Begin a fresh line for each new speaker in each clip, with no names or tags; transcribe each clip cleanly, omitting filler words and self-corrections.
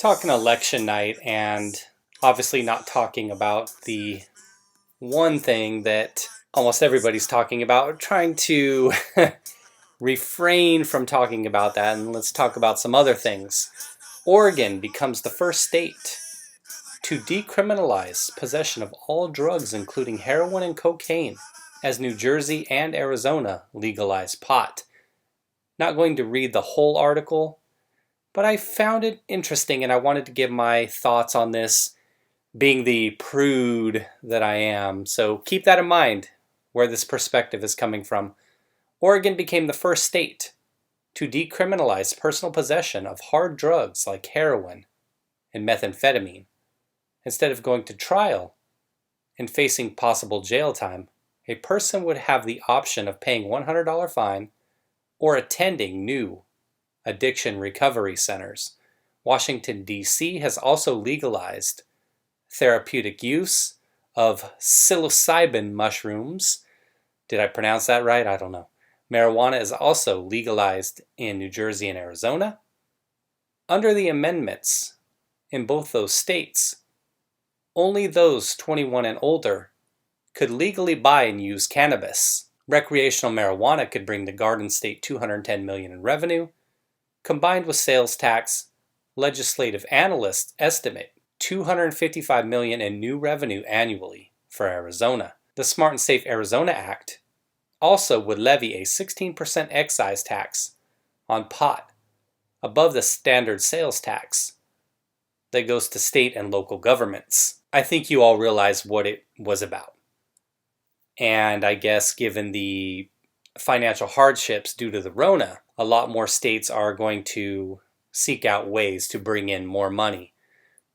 talking election night and obviously not talking about the one thing that almost everybody's talking about, trying to refrain from talking about that, and let's talk about some other things. Oregon becomes the first state to decriminalize possession of all drugs, including heroin and cocaine, as New Jersey and Arizona legalize pot. Not going to read the whole article, but I found it interesting and I wanted to give my thoughts on this, being the prude that I am. So keep that in mind where this perspective is coming from. Oregon became the first state to decriminalize personal possession of hard drugs like heroin and methamphetamine. Instead of going to trial and facing possible jail time, a person would have the option of paying $100 fine or attending new addiction recovery centers. Washington D.C. has also legalized therapeutic use of psilocybin mushrooms. Did I pronounce that right? I don't know. Marijuana is also legalized in New Jersey and Arizona. Under the amendments in both those states, only those 21 and older could legally buy and use cannabis. Recreational marijuana could bring the Garden State $210 million in revenue. Combined with sales tax, legislative analysts estimate $255 million in new revenue annually for Arizona. The Smart and Safe Arizona Act also would levy a 16% excise tax on pot, above the standard sales tax that goes to state and local governments. I think you all realize what it was about. And I guess given the financial hardships due to the Rona, a lot more states are going to seek out ways to bring in more money.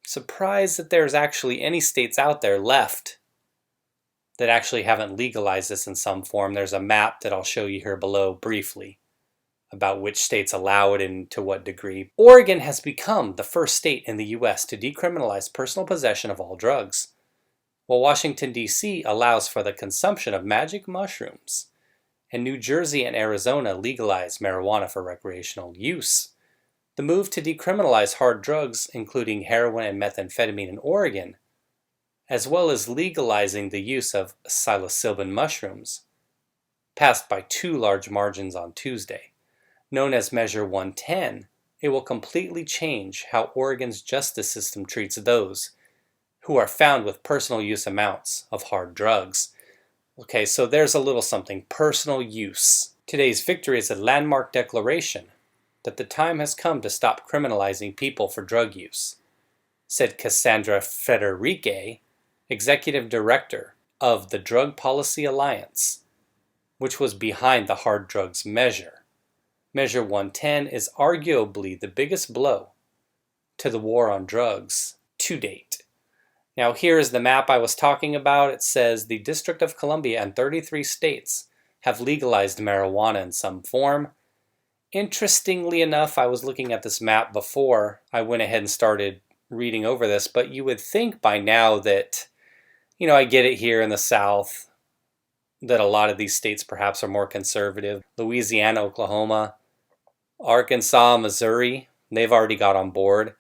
Surprised that there's actually any states out there left that actually haven't legalized this in some form. There's a map that I'll show you here below briefly about which states allow it and to what degree. Oregon has become the first state in the U.S. to decriminalize personal possession of all drugs, while Washington, D.C. allows for the consumption of magic mushrooms, and New Jersey and Arizona legalize marijuana for recreational use. The move to decriminalize hard drugs, including heroin and methamphetamine in Oregon, as well as legalizing the use of psilocybin mushrooms, passed by 2 large margins on Tuesday. Known as Measure 110, it will completely change how Oregon's justice system treats those who are found with personal use amounts of hard drugs. Okay, so there's a little something. Personal use. Today's victory is a landmark declaration that the time has come to stop criminalizing people for drug use, said Kassandra Frederique, Executive Director of the Drug Policy Alliance, which was behind the hard drugs measure. Measure 110 is arguably the biggest blow to the war on drugs to date. Now here is the map I was talking about. It says the District of Columbia and 33 states have legalized marijuana in some form. Interestingly enough, I was looking at this map before I went ahead and started reading over this, but you would think by now that, I get it here in the South, that a lot of these states perhaps are more conservative. Louisiana, Oklahoma, Arkansas, Missouri, they've already got on board,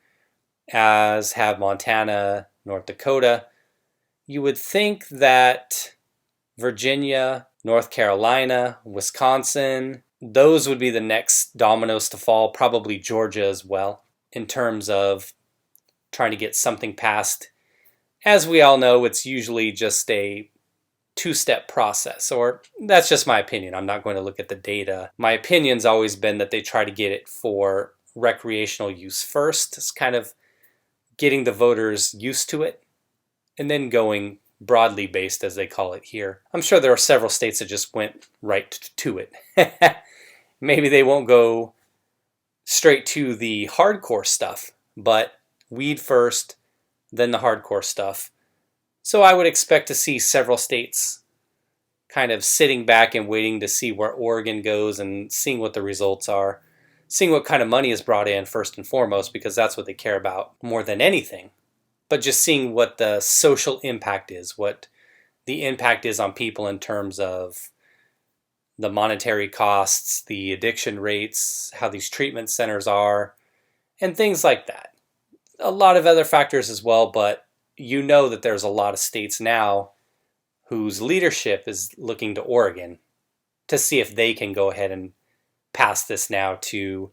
as have Montana, North Dakota. You would think that Virginia, North Carolina, Wisconsin, those would be the next dominoes to fall, probably Georgia as well, in terms of trying to get something passed. As we all know, it's usually just a 2-step process, or that's just my opinion. I'm not going to look at the data. My opinion's always been that they try to get it for recreational use first. It's kind of getting the voters used to it, and then going broadly based, as they call it here. I'm sure there are several states that just went right to it. Maybe they won't go straight to the hardcore stuff, but weed first, then the hardcore stuff. So I would expect to see several states kind of sitting back and waiting to see where Oregon goes and seeing what the results are, seeing what kind of money is brought in first and foremost, because that's what they care about more than anything. But just seeing what the social impact is, what the impact is on people in terms of the monetary costs, the addiction rates, how these treatment centers are, and things like that. a lot of other factors as well, but you know that there's a lot of states now whose leadership is looking to Oregon to see if they can go ahead and pass this now to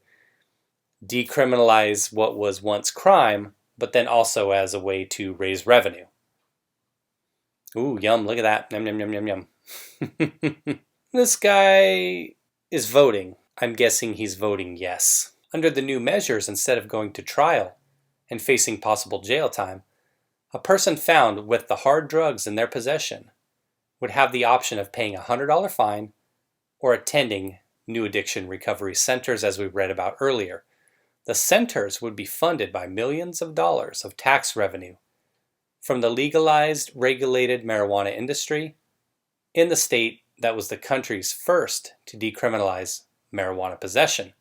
decriminalize what was once crime, but then also as a way to raise revenue. Ooh, yum, look at that. Yum, yum, yum, yum, yum. This guy is voting. I'm guessing he's voting yes. Under the new measures, instead of going to trial and facing possible jail time, a person found with the hard drugs in their possession would have the option of paying a $100 fine or attending new addiction recovery centers, as we read about earlier. The centers would be funded by millions of dollars of tax revenue from the legalized, regulated marijuana industry in the state that was the country's first to decriminalize marijuana possession.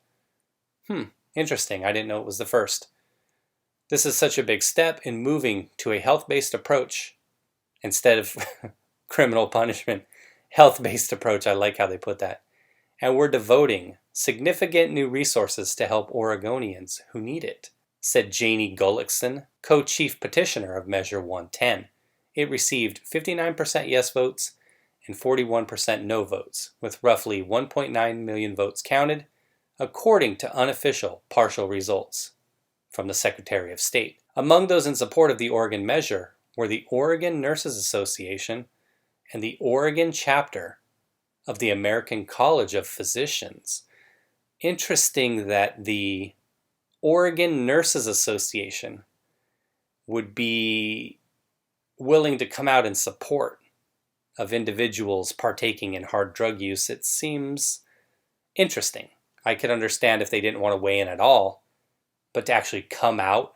Interesting. I didn't know it was the first. This is such a big step in moving to a health-based approach instead of criminal punishment. Health-based approach, I like how they put that. And we're devoting significant new resources to help Oregonians who need it, said Janie Gullickson, co-chief petitioner of Measure 110. It received 59% yes votes and 41% no votes, with roughly 1.9 million votes counted, according to unofficial partial results from the Secretary of State. Among those in support of the Oregon measure were the Oregon Nurses Association and the Oregon chapter of the American College of Physicians. Interesting that the Oregon Nurses Association would be willing to come out in support of individuals partaking in hard drug use. It seems interesting. I could understand if they didn't want to weigh in at all, but to actually come out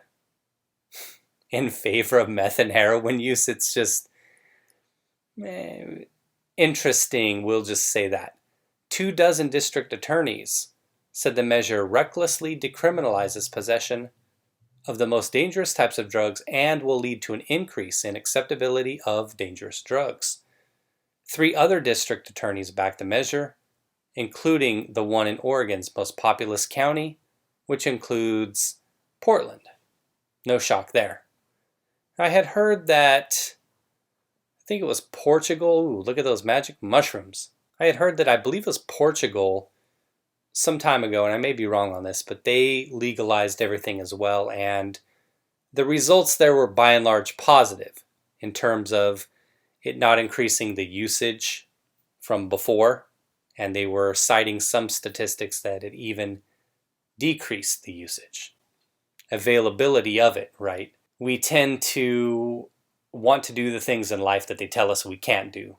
in favor of meth and heroin use, it's just interesting. We'll just say that. 24 district attorneys said the measure recklessly decriminalizes possession of the most dangerous types of drugs and will lead to an increase in acceptability of dangerous drugs. 3 other district attorneys backed the measure, including the one in Oregon's most populous county, which includes Portland. No shock there. I had heard that, I think it was Portugal. Ooh, look at those magic mushrooms. I had heard that, I believe it was Portugal some time ago, and I may be wrong on this, but they legalized everything as well, and the results there were by and large positive in terms of it not increasing the usage from before, and they were citing some statistics that it even decreased the usage. Availability of it, right? We tend to want to do the things in life that they tell us we can't do,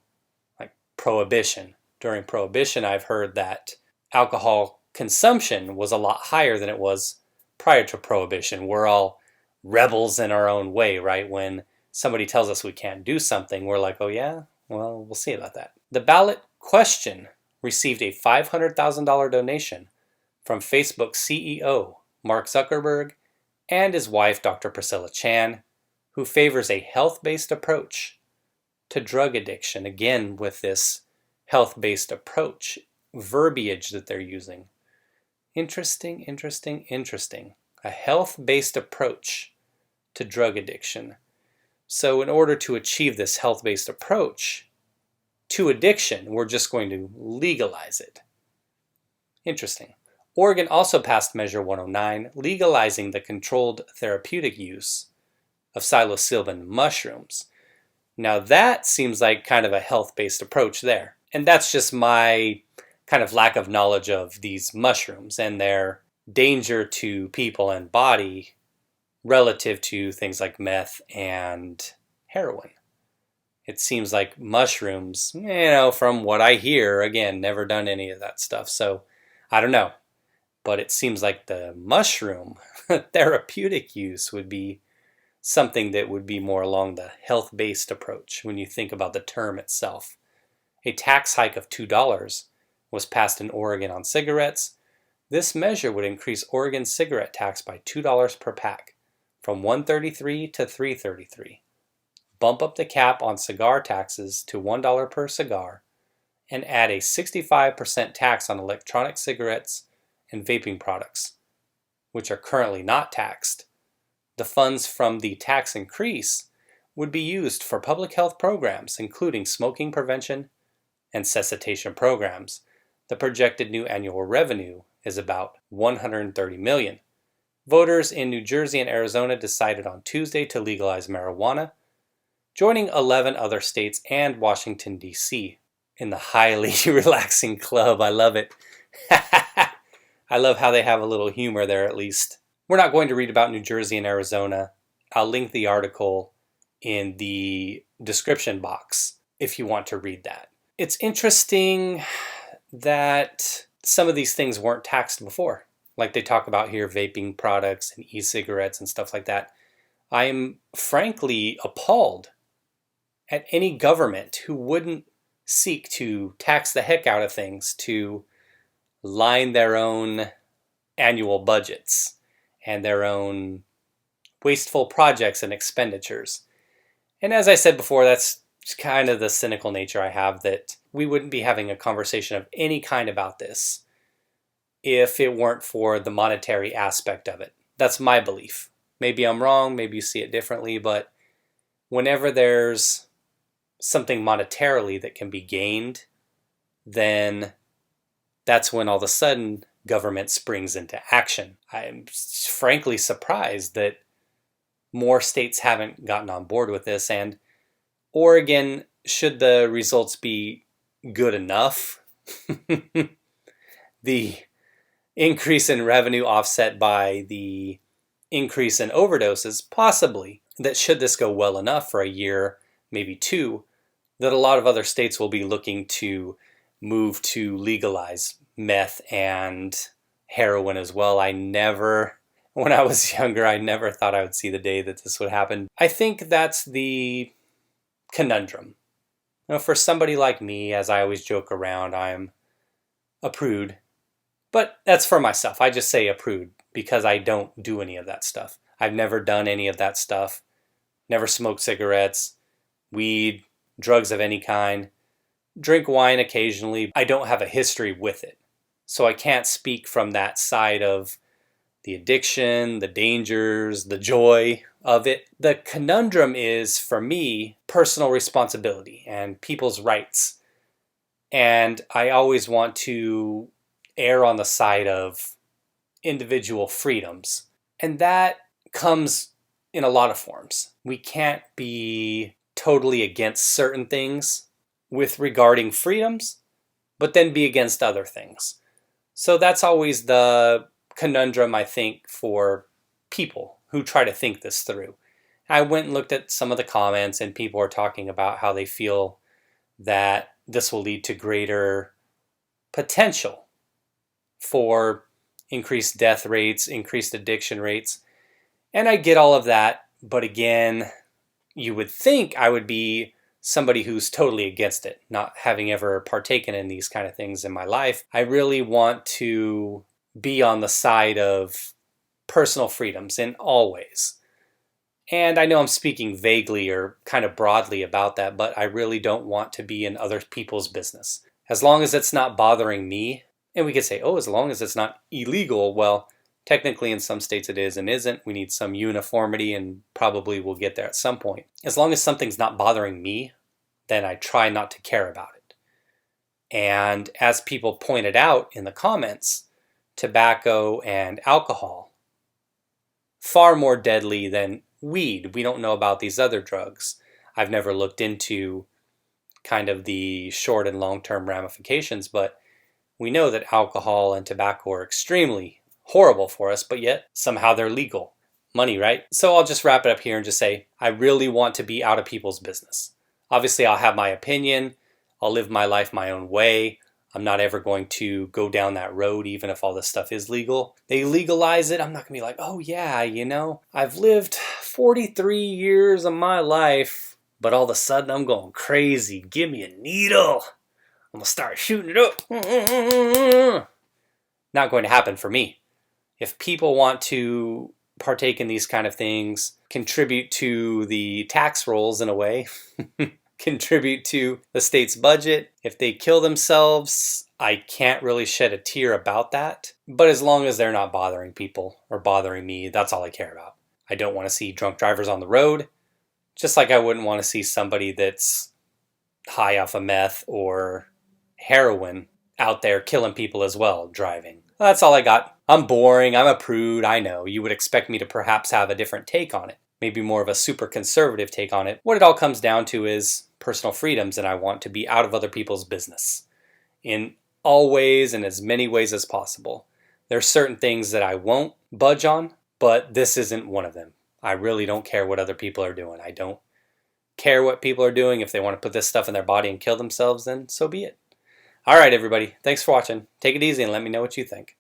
like prohibition. During prohibition, I've heard that alcohol consumption was a lot higher than it was prior to prohibition. We're all rebels in our own way, right? When somebody tells us we can't do something, we're like, oh yeah, well, we'll see about that. The ballot question received a $500,000 donation from Facebook CEO Mark Zuckerberg and his wife, Dr. Priscilla Chan, who favors a health-based approach to drug addiction. Again, with this health-based approach verbiage that they're using. Interesting. A health-based approach to drug addiction. So in order to achieve this health-based approach to addiction, we're just going to legalize it. Interesting. Oregon also passed Measure 109, legalizing the controlled therapeutic use of psilocybin mushrooms. Now that seems like kind of a health-based approach there. And that's just my kind of lack of knowledge of these mushrooms and their danger to people and body relative to things like meth and heroin. It seems like mushrooms, from what I hear, again, never done any of that stuff, so I don't know. But it seems like the mushroom therapeutic use would be something that would be more along the health-based approach when you think about the term itself. A tax hike of $2 was passed in Oregon on cigarettes. This measure would increase Oregon's cigarette tax by $2 per pack, from $1.33 to $3.33. Bump up the cap on cigar taxes to $1 per cigar, and add a 65% tax on electronic cigarettes and vaping products, which are currently not taxed. The funds from the tax increase would be used for public health programs, including smoking prevention and cessation programs. The projected new annual revenue is about $130 million. Voters in New Jersey and Arizona decided on Tuesday to legalize marijuana, joining 11 other states and Washington, D.C. in the highly relaxing club. I love it. I love how they have a little humor there, at least. We're not going to read about New Jersey and Arizona. I'll link the article in the description box if you want to read that. It's interesting that some of these things weren't taxed before. Like they talk about here, vaping products and e-cigarettes and stuff like that. I'm frankly appalled at any government who wouldn't seek to tax the heck out of things to line their own annual budgets and their own wasteful projects and expenditures. And as I said before, that's kind of the cynical nature I have, that we wouldn't be having a conversation of any kind about this if it weren't for the monetary aspect of it. That's my belief. Maybe I'm wrong, maybe you see it differently, but whenever there's something monetarily that can be gained, then that's when all of a sudden government springs into action. I'm frankly surprised that more states haven't gotten on board with this, and Oregon, should the results be good enough, the increase in revenue offset by the increase in overdoses, possibly, that should this go well enough for a year, maybe two, that a lot of other states will be looking to move to legalize meth and heroin as well. When I was younger, I never thought I would see the day that this would happen. I think that's the conundrum. You know, for somebody like me, as I always joke around, I'm a prude. But that's for myself. I just say a prude because I don't do any of that stuff. I've never done any of that stuff. Never smoked cigarettes, weed, drugs of any kind. Drink wine occasionally. I don't have a history with it. So I can't speak from that side of the addiction, the dangers, the joy of it. The conundrum is, for me, personal responsibility and people's rights. And I always want to err on the side of individual freedoms. And that comes in a lot of forms. We can't be totally against certain things with regarding freedoms, but then be against other things. So that's always the conundrum, I think, for people who try to think this through. I went and looked at some of the comments, and people are talking about how they feel that this will lead to greater potential for increased death rates, increased addiction rates. And I get all of that, but again, you would think I would be somebody who's totally against it, not having ever partaken in these kind of things in my life. I really want to be on the side of personal freedoms in all ways. And I know I'm speaking vaguely or kind of broadly about that, but I really don't want to be in other people's business. As long as it's not bothering me, and we could say, oh, as long as it's not illegal, well, technically in some states it is and isn't. We need some uniformity, and probably we'll get there at some point. As long as something's not bothering me, then I try not to care about it. And as people pointed out in the comments, tobacco and alcohol, far more deadly than weed. We don't know about these other drugs. I've never looked into kind of the short and long-term ramifications, but we know that alcohol and tobacco are extremely horrible for us, but yet somehow they're legal. Money, right? So I'll just wrap it up here and just say, I really want to be out of people's business. Obviously, I'll have my opinion. I'll live my life my own way. I'm not ever going to go down that road, even if all this stuff is legal. They legalize it. I'm not going to be like, oh yeah, you know, I've lived 43 years of my life, but all of a sudden I'm going crazy. Give me a needle. I'm going to start shooting it up. Not going to happen for me. If people want to partake in these kind of things, contribute to the tax rolls in a way, contribute to the state's budget. If they kill themselves, I can't really shed a tear about that. But as long as they're not bothering people or bothering me, that's all I care about. I don't want to see drunk drivers on the road, just like I wouldn't want to see somebody that's high off of meth or heroin out there killing people as well, driving. That's all I got. I'm boring, I'm a prude, I know. You would expect me to perhaps have a different take on it. Maybe more of a super conservative take on it. What it all comes down to is personal freedoms, and I want to be out of other people's business in all ways and as many ways as possible. There's certain things that I won't budge on, but this isn't one of them. I really don't care what other people are doing. I don't care what people are doing. If they want to put this stuff in their body and kill themselves, then so be it. All right, everybody. Thanks for watching. Take it easy and let me know what you think.